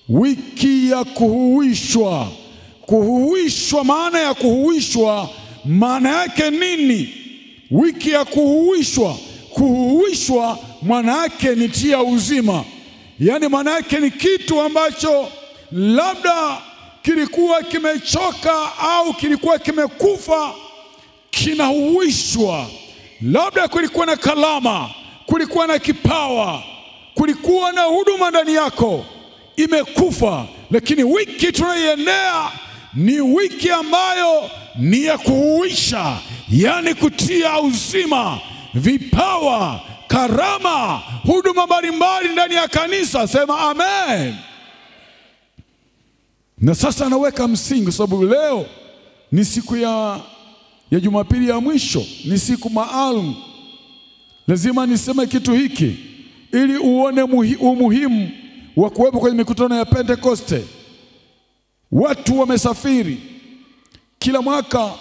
Wiki ya kuhuishwa. Kuhuishwa, maana ya kuhuishwa, maana yake nini? Wiki ya kuhuishwa. Kuhuishwa maana yake ni tia uzima. Yaani maana yake ni kitu ambacho labda kilikuwa kimechoka au kilikuwa kimekufa, kinahuishwa. Labda kulikuwa na kalama, kulikuwa na kipawa, kulikuwa na huduma ndani yako, imekufa. Lakini wiki tunayoiendea ni wiki ambayo ni ya kuhuisha, yani kutia uzima, vipawa, karama, huduma mbalimbali ndani ya kanisa. Sema amen. Na sasa naweka msingi, sababu leo ni siku ya Jumapili ya mwisho, ni siku maalum. Lazima niseme kitu hiki ili uone umuhimu wa kuwepo kwenye mikutano ya Pentekoste. Watu wamesafiri. Kila mwaka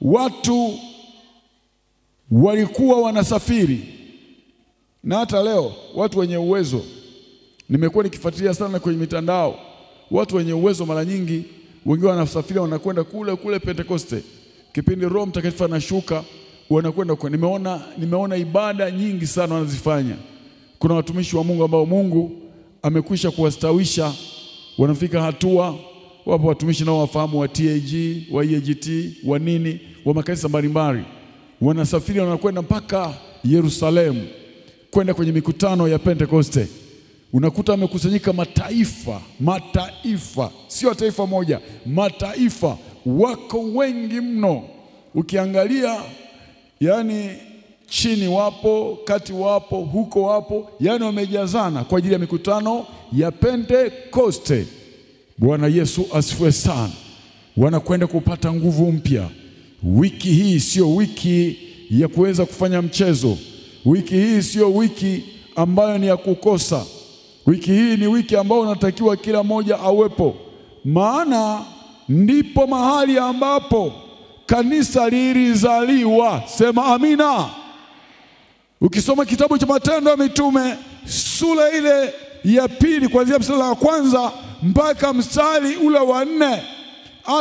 watu walikuwa wanasafiri. Na hata leo watu wenye uwezo, nimekuwa nikifuatilia sana kwenye mitandao, watu wenye uwezo mara nyingi wengine wanasafiri wanakwenda kule Pentekoste. Kipindi Roho Mtakatifu anashuka wanakwenda kwa. Nimeona ibada nyingi sana wanazifanya. Kuna watumishi wa Mungu ambao Mungu amekwisha kuwastawisha, wanafika hatua. Wapo watumishi nao wafahamu wa TAG, wa EAGT, wa nini, wa makanisa mbalimbali. Wanasafiri wanakwenda mpaka Yerusalemu kwenda kwenye mikutano ya Pentekoste. Unakuta wamekusanyika mataifa, sio taifa moja, mataifa. Wako wengi mno. Ukiangalia yani chini wapo, kati wapo, huko wapo, yani wamejazana kwa ajili ya mikutano ya Pentekoste. Bwana Yesu asifiwe sana. Wanakwenda kupata nguvu mpya. Wiki hii sio wiki ya kuweza kufanya mchezo. Wiki hii sio wiki ambayo ni ya kukosa. Wiki hii ni wiki ambayo unatakiwa kila mmoja awepo. Maana ndipo mahali ambapo kanisa lilizaliwa. Sema amina. Ukisoma kitabu cha Matendo ya Mitume sura ile ya 2 kuanzia mstari wa 1 mpaka mstari ule wa 4,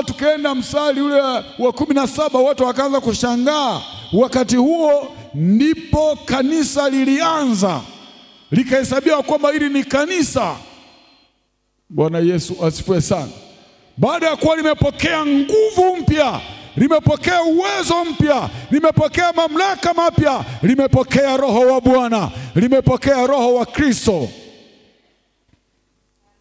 tukaenda mstari ule wa 17, watu wakaanza kushangaa. Wakati huo ndipo kanisa lilianza, likahesabiwa kwamba hili ni kanisa. Bwana Yesu asifiwe sana. Baada ya kuwa limepokea nguvu mpya, limepokea uwezo mpya, limepokea mamlaka mapya, limepokea Roho wa Bwana, limepokea Roho wa Kristo.